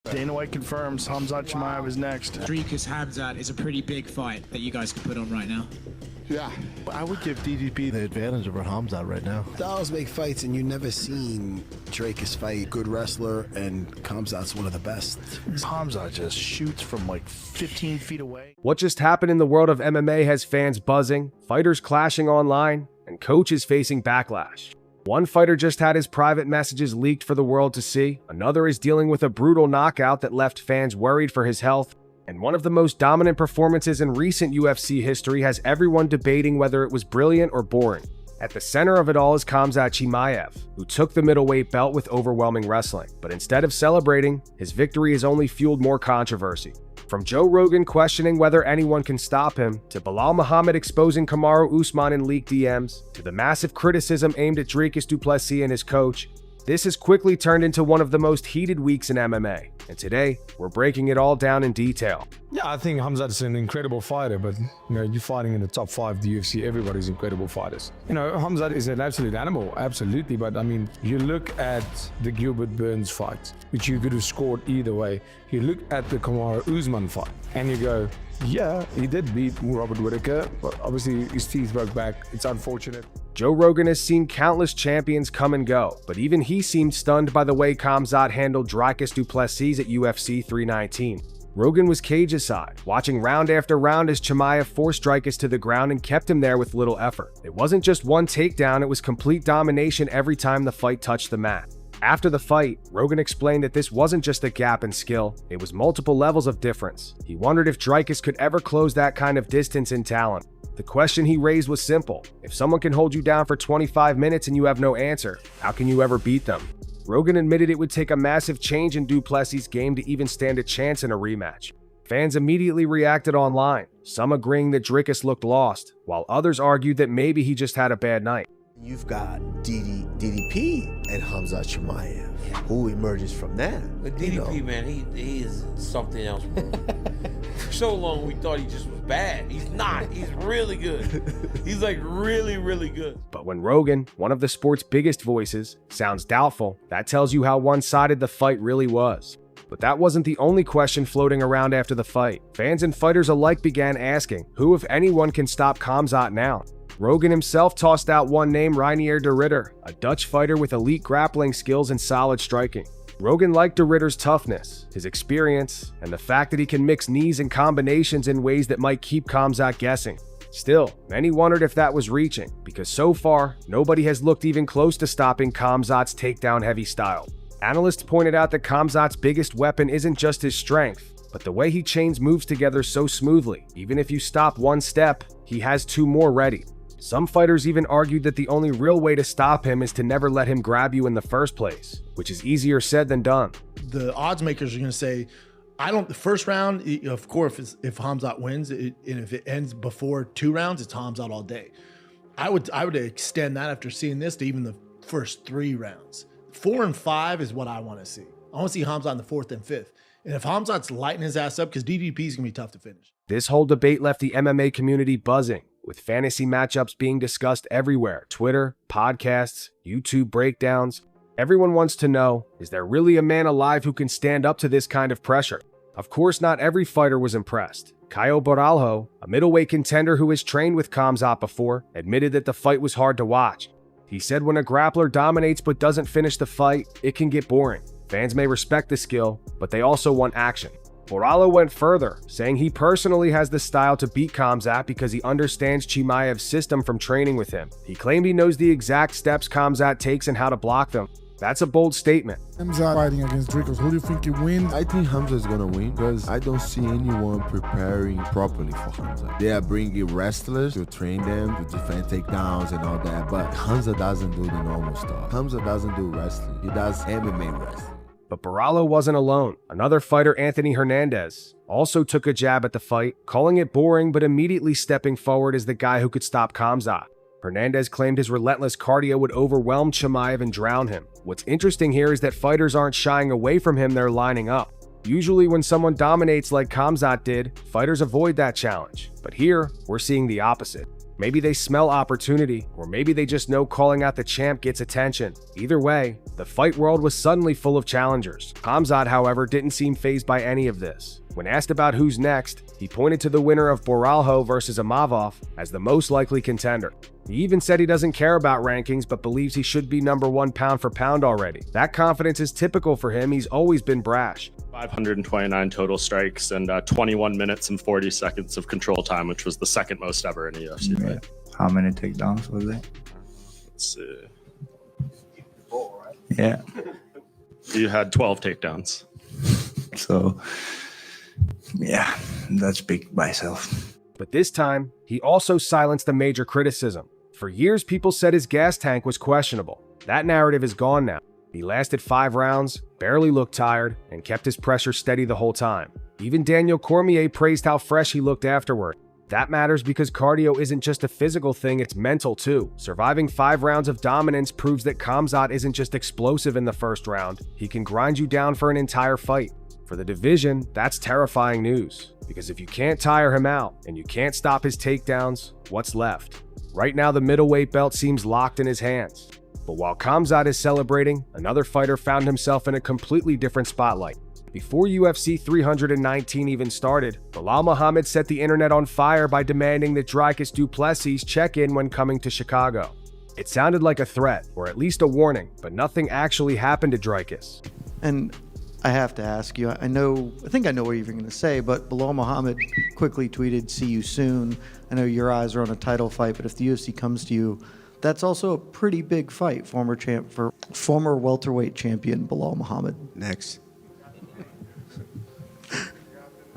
Dana White confirms Khamzat Chimaev is next. Dricus Khamzat is a pretty big fight that you guys can put on right now. Yeah. I would give DDP the advantage over Khamzat right now. Styles make fights, and you never seen Dricus fight. Good wrestler, and Khamzat's one of the best. Khamzat just shoots from like 15 feet away. What just happened in the world of MMA has fans buzzing, fighters clashing online, and coaches facing backlash. One fighter just had his private messages leaked for the world to see, another is dealing with a brutal knockout that left fans worried for his health, and one of the most dominant performances in recent UFC history has everyone debating whether it was brilliant or boring. At the center of it all is Khamzat Chimaev, who took the middleweight belt with overwhelming wrestling, but instead of celebrating, his victory has only fueled more controversy. From Joe Rogan questioning whether anyone can stop him, to Belal Muhammad exposing Kamaru Usman in leaked DMs, to the massive criticism aimed at Dricus du Plessis and his coach, this has quickly turned into one of the most heated weeks in MMA, and today, we're breaking it all down in detail. Yeah, I think Khamzat is an incredible fighter, but you're fighting in the top 5 of the UFC, everybody's incredible fighters. Khamzat is an absolute animal, absolutely, but I mean, you look at the Gilbert Burns fight, which you could have scored either way. You look at the Kamaru Usman fight, and you go, yeah, he did beat Robert Whittaker, but obviously his teeth broke back. It's unfortunate. Joe Rogan has seen countless champions come and go, but even he seemed stunned by the way Khamzat handled Dricus du Plessis at UFC 319. Rogan was cage-side, watching round after round as Chimaev forced Dricus to the ground and kept him there with little effort. It wasn't just one takedown, it was complete domination every time the fight touched the mat. After the fight, Rogan explained that this wasn't just a gap in skill, it was multiple levels of difference. He wondered if Dricus could ever close that kind of distance in talent. The question he raised was simple. If someone can hold you down for 25 minutes and you have no answer, how can you ever beat them? Rogan admitted it would take a massive change in du Plessis' game to even stand a chance in a rematch. Fans immediately reacted online, some agreeing that Dricus looked lost, while others argued that maybe he just had a bad night. You've got DDP and Khamzat Chimaev. Who emerges from that? But DDP, man, he is something else. For so long we thought he just was bad. He's not. He's really good. He's like really, really good. But when Rogan, one of the sport's biggest voices, sounds doubtful, that tells you how one-sided the fight really was. But that wasn't the only question floating around after the fight. Fans and fighters alike began asking, who if anyone can stop Khamzat now? Rogan himself tossed out one name, Reinier de Ridder, a Dutch fighter with elite grappling skills and solid striking. Rogan liked de Ridder's toughness, his experience, and the fact that he can mix knees and combinations in ways that might keep Khamzat guessing. Still, many wondered if that was reaching, because so far, nobody has looked even close to stopping Khamzat's takedown-heavy style. Analysts pointed out that Khamzat's biggest weapon isn't just his strength, but the way he chains moves together so smoothly. Even if you stop one step, he has 2 more ready. Some fighters even argued that the only real way to stop him is to never let him grab you in the first place, which is easier said than done. The odds makers are going to say, the first round, of course, if Khamzat wins, and if it ends before 2 rounds, it's Khamzat all day. I would extend that after seeing this to even the first 3 rounds. 4 and 5 is what I want to see. I want to see Khamzat in the 4th and 5th. And if Khamzat's lighting his ass up, because DDP is going to be tough to finish. This whole debate left the MMA community buzzing, with fantasy matchups being discussed everywhere. Twitter, podcasts, YouTube breakdowns. Everyone wants to know, is there really a man alive who can stand up to this kind of pressure? Of course, not every fighter was impressed. Caio Borralho, a middleweight contender who has trained with Khamzat before, admitted that the fight was hard to watch. He said when a grappler dominates but doesn't finish the fight, it can get boring. Fans may respect the skill, but they also want action. Borralho went further, saying he personally has the style to beat Khamzat because he understands Chimaev's system from training with him. He claimed he knows the exact steps Khamzat takes and how to block them. That's a bold statement. Khamzat fighting against Dricus, who do you think he wins? I think Khamzat is gonna win because I don't see anyone preparing properly for Khamzat. They are bringing wrestlers to train them to defend takedowns and all that, but Khamzat doesn't do the normal stuff. Khamzat doesn't do wrestling. He does MMA wrestling. But Borralho wasn't alone. Another fighter, Anthony Hernandez, also took a jab at the fight, calling it boring but immediately stepping forward as the guy who could stop Khamzat. Hernandez claimed his relentless cardio would overwhelm Chimaev and drown him. What's interesting here is that fighters aren't shying away from him, they're lining up. Usually when someone dominates like Khamzat did, fighters avoid that challenge. But here, we're seeing the opposite. Maybe they smell opportunity, or maybe they just know calling out the champ gets attention. Either way, the fight world was suddenly full of challengers. Khamzat, however, didn't seem fazed by any of this. When asked about who's next, he pointed to the winner of Boralho versus Imavov as the most likely contender. He even said he doesn't care about rankings but believes he should be #1 pound for pound already. That confidence is typical for him. He's always been brash. 529 total strikes and 21 minutes and 40 seconds of control time, which was the second most ever in a UFC fight. How many takedowns was it? Let's see. Yeah. You had 12 takedowns. So, yeah, that's big by itself. But this time, he also silenced a major criticism. For years, people said his gas tank was questionable. That narrative is gone now. He lasted 5 rounds, barely looked tired, and kept his pressure steady the whole time. Even Daniel Cormier praised how fresh he looked afterward. That matters because cardio isn't just a physical thing, it's mental too. Surviving 5 rounds of dominance proves that Khamzat isn't just explosive in the first round, he can grind you down for an entire fight. For the division, that's terrifying news, because if you can't tire him out and you can't stop his takedowns, what's left? Right now, the middleweight belt seems locked in his hands. But while Khamzat is celebrating, another fighter found himself in a completely different spotlight. Before UFC 319 even started, Belal Muhammad set the internet on fire by demanding that Dricus du Plessis check in when coming to Chicago. It sounded like a threat, or at least a warning, but nothing actually happened to Dricus. And I have to ask you, I think I know what you're going to say, but Belal Muhammad quickly tweeted, "See you soon." I know your eyes are on a title fight, but if the UFC comes to you, that's also a pretty big fight, former welterweight champion Belal Muhammad. Next.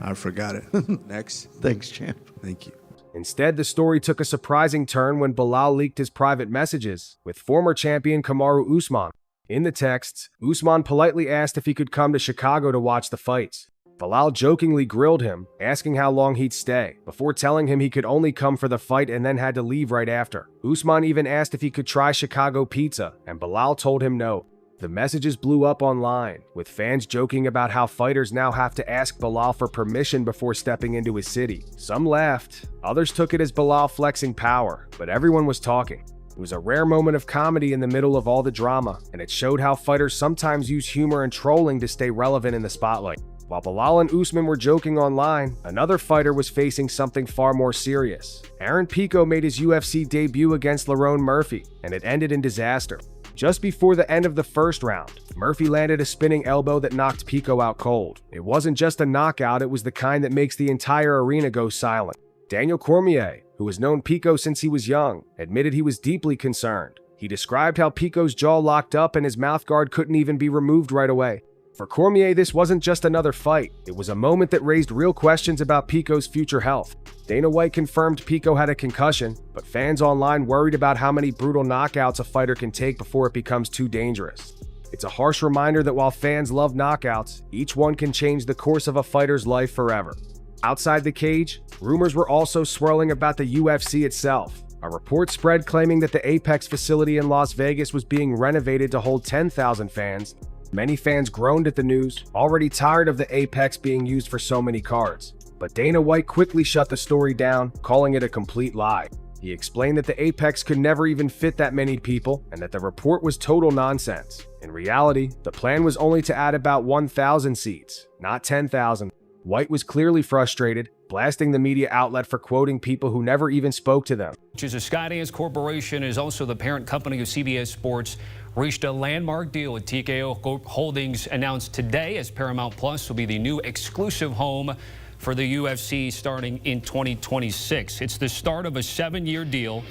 I forgot it. Next. Thanks, champ. Thank you. Instead, the story took a surprising turn when Belal leaked his private messages with former champion Kamaru Usman. In the texts, Usman politely asked if he could come to Chicago to watch the fights. Belal jokingly grilled him, asking how long he'd stay, before telling him he could only come for the fight and then had to leave right after. Usman even asked if he could try Chicago pizza, and Belal told him no. The messages blew up online, with fans joking about how fighters now have to ask Belal for permission before stepping into his city. Some laughed, others took it as Belal flexing power, but everyone was talking. It was a rare moment of comedy in the middle of all the drama, and it showed how fighters sometimes use humor and trolling to stay relevant in the spotlight. While Belal and Usman were joking online, another fighter was facing something far more serious. Aaron Pico made his UFC debut against Lerone Murphy, and it ended in disaster. Just before the end of the first round, Murphy landed a spinning elbow that knocked Pico out cold. It wasn't just a knockout, it was the kind that makes the entire arena go silent. Daniel Cormier, who has known Pico since he was young, admitted he was deeply concerned. He described how Pico's jaw locked up and his mouthguard couldn't even be removed right away. For Cormier, this wasn't just another fight. It was a moment that raised real questions about Pico's future health. Dana White confirmed Pico had a concussion, but fans online worried about how many brutal knockouts a fighter can take before it becomes too dangerous. It's a harsh reminder that while fans love knockouts, each one can change the course of a fighter's life forever. Outside the cage, rumors were also swirling about the UFC itself. A report spread claiming that the Apex facility in Las Vegas was being renovated to hold 10,000 fans. Many fans groaned at the news, already tired of the Apex being used for so many cards. But Dana White quickly shut the story down, calling it a complete lie. He explained that the Apex could never even fit that many people, and that the report was total nonsense. In reality, the plan was only to add about 1,000 seats, not 10,000. White was clearly frustrated, blasting the media outlet for quoting people who never even spoke to them. Which is a Skydance Corporation, is also the parent company of CBS Sports, reached a landmark deal with TKO Holdings, announced today as Paramount Plus will be the new exclusive home for the UFC starting in 2026. It's the start of a 7-year deal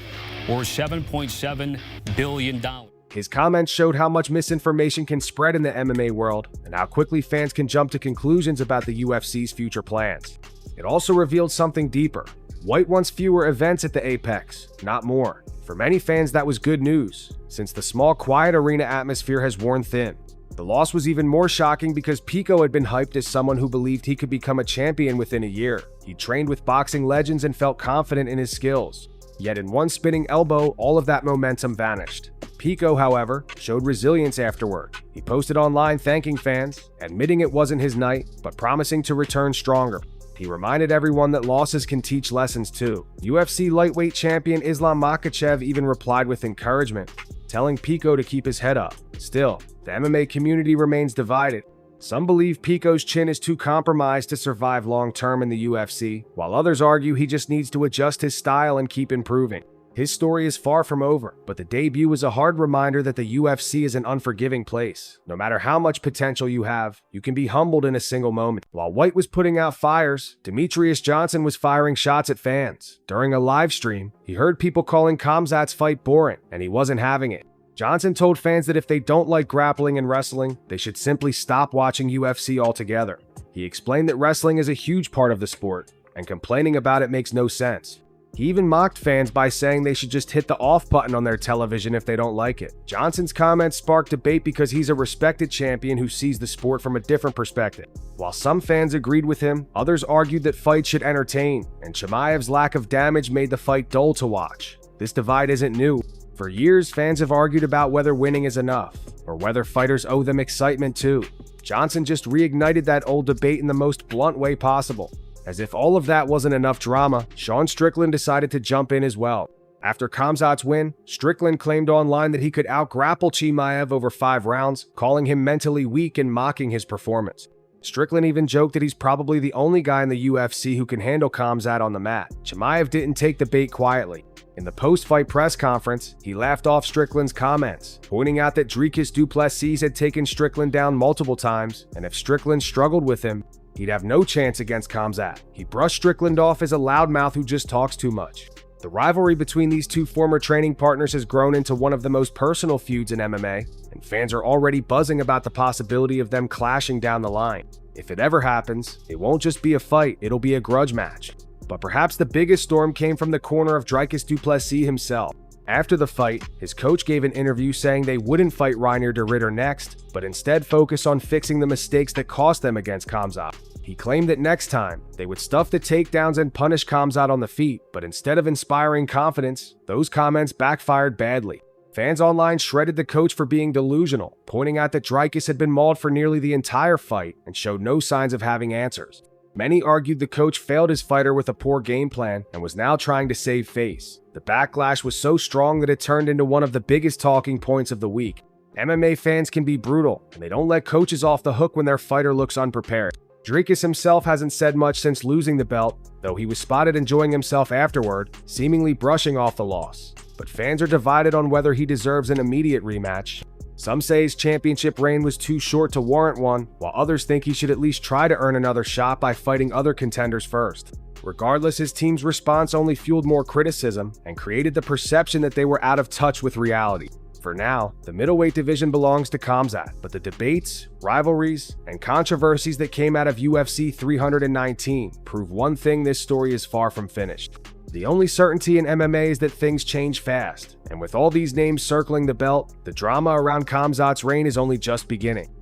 worth $7.7 billion. His comments showed how much misinformation can spread in the MMA world and how quickly fans can jump to conclusions about the UFC's future plans. It also revealed something deeper. White wants fewer events at the Apex, not more. For many fans, that was good news, since the small, quiet arena atmosphere has worn thin. The loss was even more shocking because Pico had been hyped as someone who believed he could become a champion within a year. He trained with boxing legends and felt confident in his skills. Yet in one spinning elbow, all of that momentum vanished. Pico, however, showed resilience afterward. He posted online thanking fans, admitting it wasn't his night, but promising to return stronger. He reminded everyone that losses can teach lessons too. UFC lightweight champion Islam Makhachev even replied with encouragement, telling Pico to keep his head up. Still, the MMA community remains divided. Some believe Pico's chin is too compromised to survive long-term in the UFC, while others argue he just needs to adjust his style and keep improving. His story is far from over, but the debut was a hard reminder that the UFC is an unforgiving place. No matter how much potential you have, you can be humbled in a single moment. While White was putting out fires, Demetrius Johnson was firing shots at fans. During a live stream, he heard people calling Khamzat's fight boring, and he wasn't having it. Johnson told fans that if they don't like grappling and wrestling, they should simply stop watching UFC altogether. He explained that wrestling is a huge part of the sport, and complaining about it makes no sense. He even mocked fans by saying they should just hit the off button on their television if they don't like it. Johnson's comments sparked debate because he's a respected champion who sees the sport from a different perspective. While some fans agreed with him, others argued that fights should entertain, and Chimaev's lack of damage made the fight dull to watch. This divide isn't new. For years, fans have argued about whether winning is enough, or whether fighters owe them excitement too. Johnson just reignited that old debate in the most blunt way possible. As if all of that wasn't enough drama, Sean Strickland decided to jump in as well. After Khamzat's win, Strickland claimed online that he could out-grapple Chimaev over 5 rounds, calling him mentally weak and mocking his performance. Strickland even joked that he's probably the only guy in the UFC who can handle Khamzat on the mat. Chimaev didn't take the bait quietly. In the post-fight press conference, he laughed off Strickland's comments, pointing out that Dricus du Plessis had taken Strickland down multiple times, and if Strickland struggled with him, he'd have no chance against Khamzat. He brushed Strickland off as a loudmouth who just talks too much. The rivalry between these two former training partners has grown into one of the most personal feuds in MMA, and fans are already buzzing about the possibility of them clashing down the line. If it ever happens, it won't just be a fight, it'll be a grudge match. But perhaps the biggest storm came from the corner of Dricus du Plessis himself. After the fight, his coach gave an interview saying they wouldn't fight Reinier de Ridder next, but instead focus on fixing the mistakes that cost them against Khamzat. He claimed that next time, they would stuff the takedowns and punish Khamzat on the feet, but instead of inspiring confidence, those comments backfired badly. Fans online shredded the coach for being delusional, pointing out that Dricus had been mauled for nearly the entire fight and showed no signs of having answers. Many argued the coach failed his fighter with a poor game plan and was now trying to save face. The backlash was so strong that it turned into one of the biggest talking points of the week. MMA fans can be brutal, and they don't let coaches off the hook when their fighter looks unprepared. Dricus himself hasn't said much since losing the belt, though he was spotted enjoying himself afterward, seemingly brushing off the loss. But fans are divided on whether he deserves an immediate rematch. Some say his championship reign was too short to warrant one, while others think he should at least try to earn another shot by fighting other contenders first. Regardless, his team's response only fueled more criticism and created the perception that they were out of touch with reality. For now, the middleweight division belongs to Khamzat, but the debates, rivalries, and controversies that came out of UFC 319 prove one thing: this story is far from finished. The only certainty in MMA is that things change fast, and with all these names circling the belt, the drama around Khamzat's reign is only just beginning.